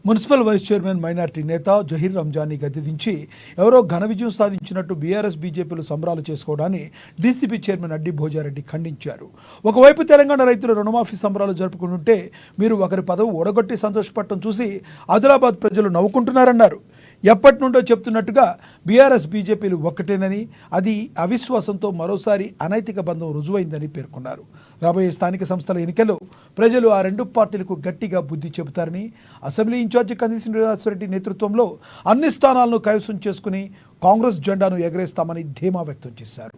Municipal vice chairman minority నేత జహీర్ రంజానీ గద్దె దించి ఎవరో ఘన విజయం సాధించినట్టు బీఆర్ఎస్ బీజేపీలు సంబరాలు చేసుకోవడాన్ని డీసీపీ చైర్మన్ అడ్డి భోజారెడ్డి ఖండించారు. ఒకవైపు తెలంగాణ రైతులు రుణమాఫీ సంబరాలు జరుపుకుంటుంటే మీరు ఒకరి పదవి ఓడగొట్టి సంతోషపడటం చూసి ఆదిలాబాద్ ప్రజలు నవ్వుకుంటున్నారన్నారు. ఎప్పటి నుండో చెప్తున్నట్టుగా బీఆర్ఎస్ బీజేపీలు ఒక్కటేనని, అది అవిశ్వాసంతో మరోసారి అనైతిక బంధం రుజువైందని పేర్కొన్నారు. రాబోయే స్థానిక సంస్థల ఎన్నికల్లో ప్రజలు ఆ రెండు పార్టీలకు గట్టిగా బుద్ధి చెబుతారని, అసెంబ్లీ ఇన్ఛార్జి కంది శ్రీనివాసరెడ్డి నేతృత్వంలో అన్ని స్థానాలను కైవసం చేసుకుని కాంగ్రెస్ జెండాను ఎగరేస్తామని ధీమా వ్యక్తం చేశారు.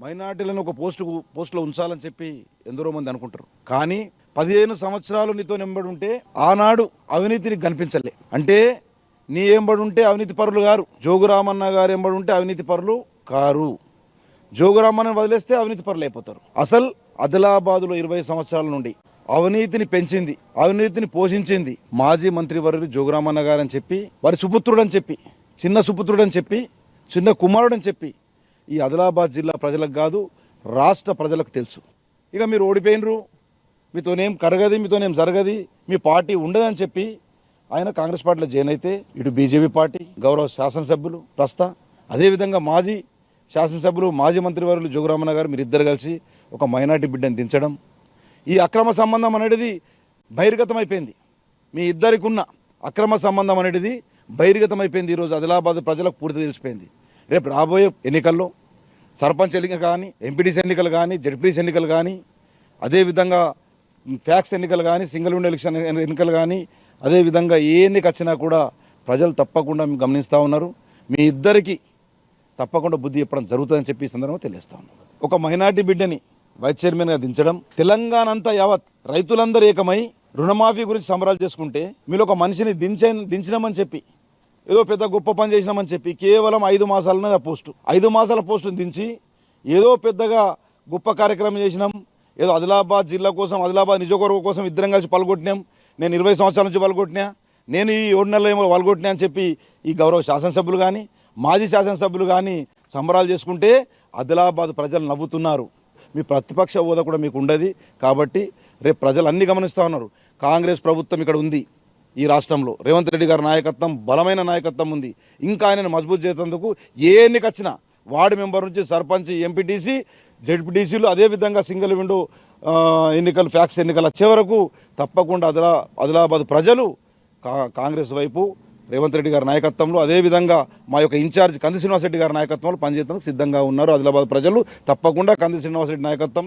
మైనార్టీలను ఒక పోస్టులో ఉంచాలని చెప్పి ఎందరో మంది అనుకుంటారు. కానీ 15 సంవత్సరాలు నీతో నింబడి ఉంటే ఆనాడు అవినీతిని కనిపించలే. అంటే నీ ఎంబడి ఉంటే అవినీతి పరులు గారు. జోగురామన్న గారు ఎంబడి ఉంటే అవినీతి పరులు కారు. జోగురామన్న వదిలేస్తే అవినీతి పరులు అయిపోతారు. అసలు ఆదిలాబాదులో 20 సంవత్సరాల నుండి అవినీతిని పెంచింది, అవినీతిని పోషించింది మాజీ మంత్రివర్యులు జోగురామన్న గారు అని చెప్పి, వారి సుపుత్రుడని చెప్పి, చిన్న సుపుత్రుడని చెప్పి, చిన్న కుమారుడని చెప్పి ఈ ఆదిలాబాద్ జిల్లా ప్రజలకు కాదు, రాష్ట్ర ప్రజలకు తెలుసు. ఇక మీరు ఓడిపోయినరు, మీతోనేం కరగది, మీతోనేం జరగది, మీ పార్టీ ఉండదని చెప్పి ఆయన కాంగ్రెస్ పార్టీలో జాయిన్ అయితే, ఇటు బీజేపీ పార్టీ గౌరవ శాసనసభ్యులు అదేవిధంగా మాజీ శాసనసభ్యులు మాజీ మంత్రివర్యులు జోగురామన్న గారు మీరిద్దరు కలిసి ఒక మైనార్టీ బిడ్డను దించడం, ఈ అక్రమ సంబంధం అనేది బహిర్గతమైపోయింది. మీ ఇద్దరికి ఉన్న అక్రమ సంబంధం అనేది బహిర్గతమైపోయింది. ఈరోజు ఆదిలాబాద్ ప్రజలకు పూర్తి తెలిసిపోయింది. రేపు రాబోయే ఎన్నికల్లో సర్పంచ్ ఎన్నికలు కానీ, ఎంపీటీసీ ఎన్నికలు కానీ, జడ్పీటీసీ ఎన్నికలు కానీ, అదేవిధంగా ఫ్యాక్స్ ఎన్నికలు కానీ, సింగిల్ విండో ఎలక్షన్ ఎన్నికలు కానీ, అదేవిధంగా ఏ ఎన్నిక వచ్చినా కూడా ప్రజలు తప్పకుండా గమనిస్తూ ఉన్నారు. మీ ఇద్దరికి తప్పకుండా బుద్ధి చెప్పడం జరుగుతుందని చెప్పి ఈ సందర్భంగా తెలియజేస్తా ఉన్నాం. ఒక మైనార్టీ బిడ్డని వైస్ చైర్మన్గా దించడం, తెలంగాణ అంతా యావత్ రైతులందరూ ఏకమై రుణమాఫీ గురించి సంబరాలు చేసుకుంటే, మీరు ఒక మనిషిని దించినామని చెప్పి, ఏదో పెద్ద గొప్ప పని చేసినామని చెప్పి కేవలం 5 మాసాలన్నది ఆ పోస్టు, 5 మాసాల పోస్టును దించి ఏదో పెద్దగా గొప్ప కార్యక్రమం చేసినాం, ఏదో ఆదిలాబాద్ జిల్లా కోసం, ఆదిలాబాద్ నియోజకవర్గం కోసం ఇద్దరం కలిసి పాల్గొట్టినాం, నేను 20 సంవత్సరాల నుంచి పాల్గొట్టినా, నేను ఈ 7 నెలల ఏమో పాల్గొట్టినా అని చెప్పి ఈ గౌరవ శాసనసభ్యులు కానీ, మాజీ శాసనసభ్యులు కానీ సంబరాలు చేసుకుంటే ఆదిలాబాద్ ప్రజలు నవ్వుతున్నారు. మీ ప్రతిపక్ష హోదా కూడా మీకు ఉండదు. కాబట్టి రేపు ప్రజలు అన్నీ గమనిస్తూ ఉన్నారు. కాంగ్రెస్ ప్రభుత్వం ఇక్కడ ఉంది. ఈ రాష్ట్రంలో రేవంత్ రెడ్డి గారి నాయకత్వం, బలమైన నాయకత్వం ఉంది. ఇంకా ఆయనను మజబూత్ చేసేందుకు ఏ ఎన్నిక వచ్చినా వార్డు మెంబర్ నుంచి సర్పంచ్, ఎంపీటీసీ, జెడ్పీటీసీలు, అదేవిధంగా సింగిల్ విండో ఎన్నికలు, ఫ్యాక్స్ ఎన్నికలు వచ్చే వరకు తప్పకుండా ఆదిలాబాద్ ప్రజలు కాంగ్రెస్ వైపు, రేవంత్ రెడ్డి గారి నాయకత్వంలో, అదేవిధంగా మా యొక్క ఇన్ఛార్జ్ కంది శ్రీనివాసరెడ్డి గారి నాయకత్వంలో పనిచేయడానికి సిద్ధంగా ఉన్నారు. ఆదిలాబాద్ ప్రజలు తప్పకుండా కంది శ్రీనివాసరెడ్డి నాయకత్వంలో